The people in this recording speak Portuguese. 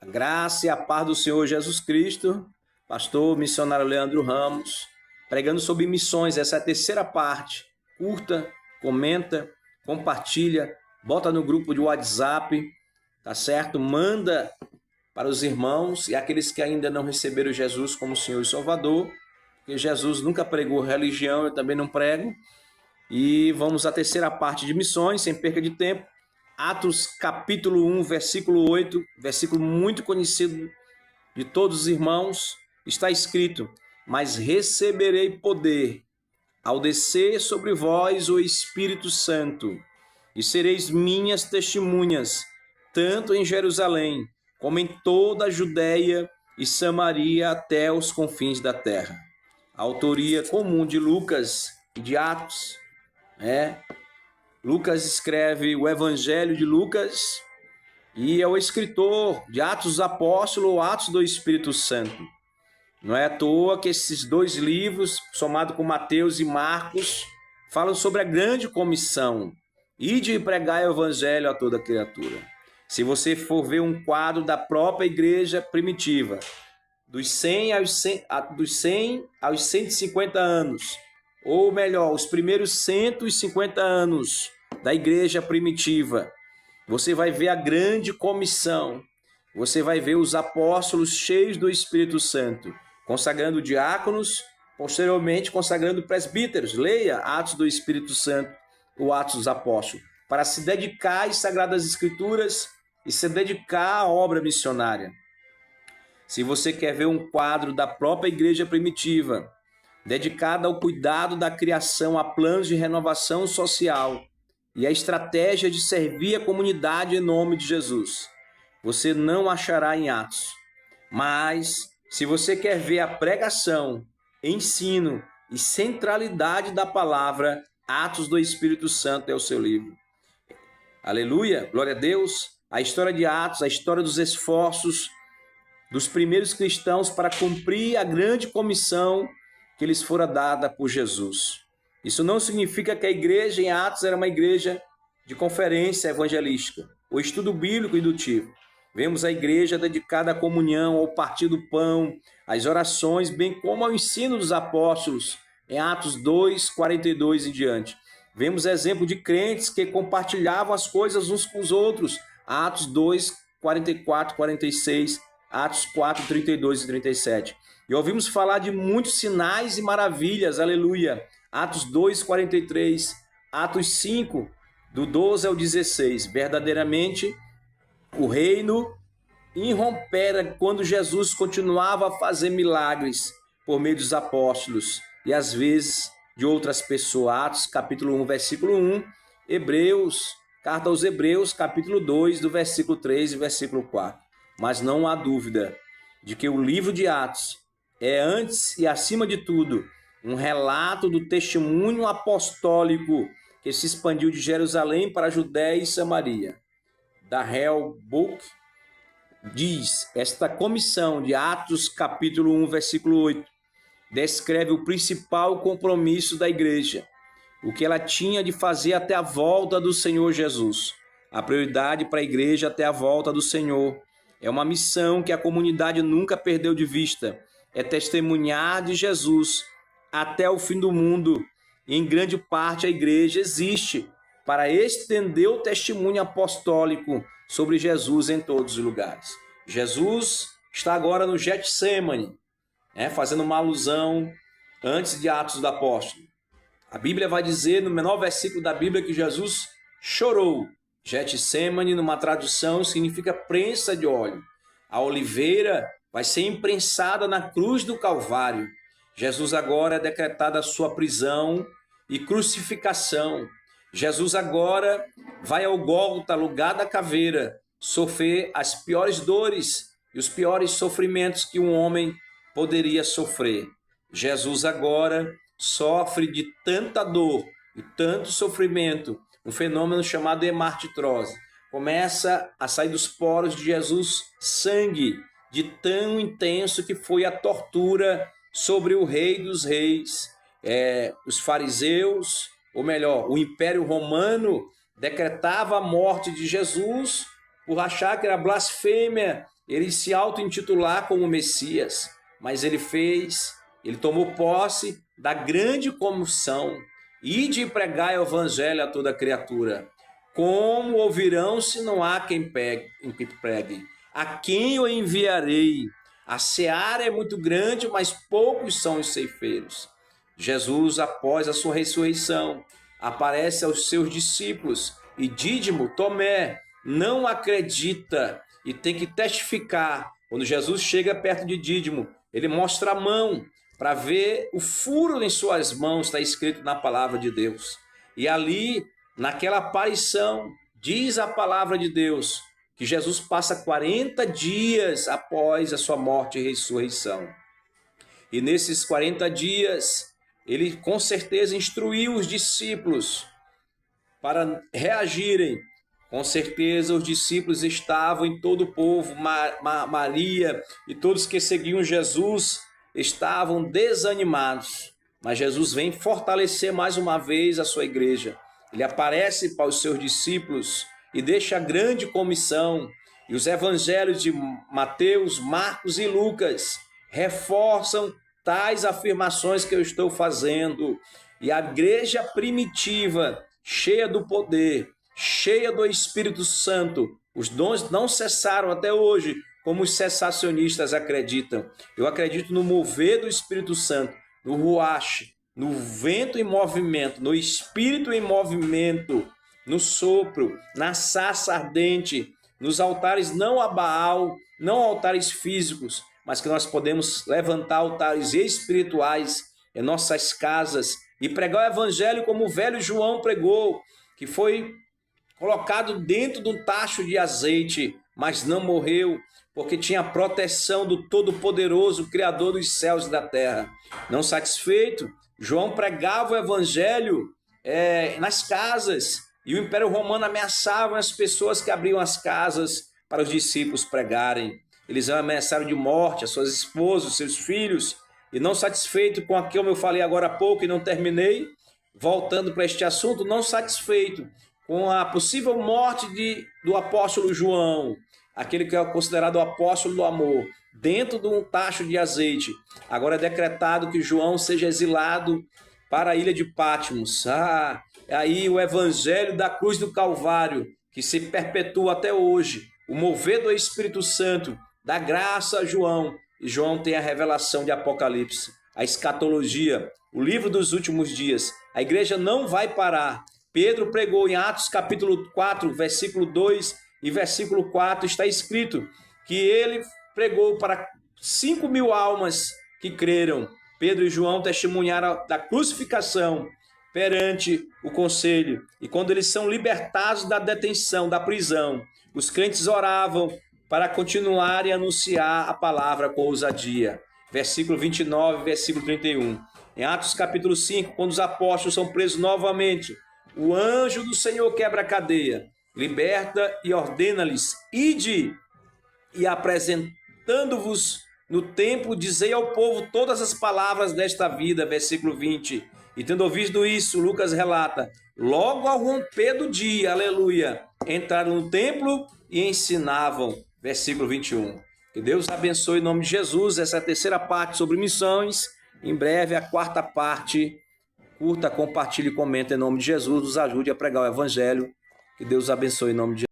A graça e a paz do Senhor Jesus Cristo, pastor missionário Leandro Ramos, pregando sobre missões. Essa é a terceira parte. Curta, comenta, compartilha, bota no grupo de WhatsApp, tá certo? Manda para os irmãos e aqueles que ainda não receberam Jesus como Senhor e Salvador, porque Jesus nunca pregou religião, eu também não prego. E vamos à terceira parte de missões, sem perca de tempo. Atos capítulo 1, versículo 8, versículo muito conhecido de todos os irmãos, está escrito: mas receberei poder ao descer sobre vós o Espírito Santo, e sereis minhas testemunhas, tanto em Jerusalém, como em toda a Judéia e Samaria até os confins da terra. A autoria comum de Lucas e de Atos, Lucas escreve o Evangelho de Lucas e é o escritor de Atos dos Apóstolos ou Atos do Espírito Santo. Não é à toa que esses dois livros, somado com Mateus e Marcos, falam sobre a grande comissão: ide e pregai o Evangelho a toda criatura. Se você for ver um quadro da própria igreja primitiva, dos 100 aos 150 anos, ou melhor, os primeiros 150 anos da igreja primitiva, você vai ver a grande comissão, você vai ver os apóstolos cheios do Espírito Santo, consagrando diáconos, posteriormente consagrando presbíteros. Leia Atos do Espírito Santo, o Atos dos Apóstolos, para se dedicar às Sagradas Escrituras e se dedicar à obra missionária. Se você quer ver um quadro da própria igreja primitiva, dedicada ao cuidado da criação, a planos de renovação social e a estratégia de servir a comunidade em nome de Jesus, você não achará em Atos. Mas, se você quer ver a pregação, ensino e centralidade da palavra, Atos do Espírito Santo é o seu livro. Aleluia, glória a Deus. A história de Atos, a história dos esforços dos primeiros cristãos para cumprir a grande comissão que lhes fora dada por Jesus. Isso não significa que a igreja em Atos era uma igreja de conferência evangelística, ou estudo bíblico indutivo. Vemos a igreja dedicada à comunhão, ao partir do pão, às orações, bem como ao ensino dos apóstolos, em Atos 2, 42 e diante. Vemos exemplo de crentes que compartilhavam as coisas uns com os outros, Atos 2, 44, 46, Atos 4, 32 e 37. E ouvimos falar de muitos sinais e maravilhas, aleluia. Atos 2, 43, Atos 5, do 12 ao 16. Verdadeiramente, o reino irrompera quando Jesus continuava a fazer milagres por meio dos apóstolos e às vezes de outras pessoas. Atos capítulo 1, versículo 1, carta aos Hebreus, capítulo 2, do versículo 3 e versículo 4. Mas não há dúvida de que o livro de Atos é, antes e acima de tudo, um relato do testemunho apostólico que se expandiu de Jerusalém para a Judéia e Samaria. Darrell Book diz: esta comissão de Atos capítulo 1, versículo 8, descreve o principal compromisso da igreja, o que ela tinha de fazer até a volta do Senhor Jesus. A prioridade para a igreja até a volta do Senhor é uma missão que a comunidade nunca perdeu de vista. É testemunhar de Jesus até o fim do mundo. E em grande parte a igreja existe para estender o testemunho apostólico sobre Jesus em todos os lugares. Jesus está agora no Getsêmani, fazendo uma alusão antes de Atos dos Apóstolos. A Bíblia vai dizer, no menor versículo da Bíblia, que Jesus chorou. Getsêmani, numa tradução, significa prensa de óleo. A oliveira vai ser imprensada na cruz do Calvário. Jesus agora é decretada a sua prisão e crucificação. Jesus agora vai ao Gólgota, lugar da caveira, sofrer as piores dores e os piores sofrimentos que um homem poderia sofrer. Jesus agora sofre de tanta dor e tanto sofrimento, um fenômeno chamado hemartitrose. Começa a sair dos poros de Jesus sangue, de tão intenso que foi a tortura sobre o Rei dos Reis. Os fariseus, ou melhor, o Império Romano decretava a morte de Jesus por achar que era blasfêmia ele se auto-intitular como Messias, mas ele tomou posse da grande comissão, ide pregar o evangelho a toda criatura. Como ouvirão se não há quem pregue? A quem eu enviarei? A seara é muito grande, mas poucos são os ceifeiros. Jesus, após a sua ressurreição, aparece aos seus discípulos e Dídimo, Tomé, não acredita e tem que testificar. Quando Jesus chega perto de Dídimo, ele mostra a mão para ver o furo em suas mãos, está escrito na palavra de Deus. E ali, naquela aparição, diz a palavra de Deus que Jesus passa 40 dias após a sua morte e ressurreição. E nesses 40 dias, ele com certeza instruiu os discípulos para reagirem. Com certeza os discípulos estavam em todo o povo, Maria e todos que seguiam Jesus estavam desanimados. Mas Jesus vem fortalecer mais uma vez a sua igreja. Ele aparece para os seus discípulos e deixa a grande comissão. E os evangelhos de Mateus, Marcos e Lucas reforçam tais afirmações que eu estou fazendo. E a igreja primitiva, cheia do poder, cheia do Espírito Santo, os dons não cessaram até hoje, como os cessacionistas acreditam. Eu acredito no mover do Espírito Santo, no ruach, no vento em movimento, no Espírito em movimento, no sopro, na sarça ardente, nos altares não a Baal, não altares físicos, mas que nós podemos levantar altares espirituais em nossas casas e pregar o evangelho como o velho João pregou, que foi colocado dentro de um tacho de azeite, mas não morreu, porque tinha a proteção do Todo-Poderoso, Criador dos céus e da terra. Não satisfeito, João pregava o evangelho nas casas, e o Império Romano ameaçava as pessoas que abriam as casas para os discípulos pregarem. Eles ameaçaram de morte as suas esposas, seus filhos, e não satisfeito com aquilo que eu falei agora há pouco e não terminei, voltando para este assunto, não satisfeito com a possível morte do apóstolo João, aquele que é considerado o apóstolo do amor, dentro de um tacho de azeite. Agora é decretado que João seja exilado para a ilha de Patmos. Aí o evangelho da cruz do Calvário, que se perpetua até hoje, o mover do Espírito Santo, dá graça a João, e João tem a revelação de Apocalipse, a escatologia, o livro dos últimos dias. A igreja não vai parar. Pedro pregou em Atos capítulo 4, versículo 2 e versículo 4, está escrito que ele pregou para 5.000 almas que creram. Pedro e João testemunharam da crucificação perante o conselho. E quando eles são libertados da detenção, da prisão, os crentes oravam para continuarem a anunciar a palavra com ousadia. Versículo 29, versículo 31. Em Atos capítulo 5, quando os apóstolos são presos novamente, o anjo do Senhor quebra a cadeia, liberta e ordena-lhes: ide e apresentando-vos no templo, dizei ao povo todas as palavras desta vida. Versículo 20. E tendo ouvido isso, Lucas relata: logo ao romper do dia, aleluia, entraram no templo e ensinavam. Versículo 21. Que Deus abençoe em nome de Jesus. Essa é a terceira parte sobre missões. Em breve a quarta parte. Curta, compartilhe e comenta em nome de Jesus. Nos ajude a pregar o evangelho. Que Deus abençoe em nome de Jesus.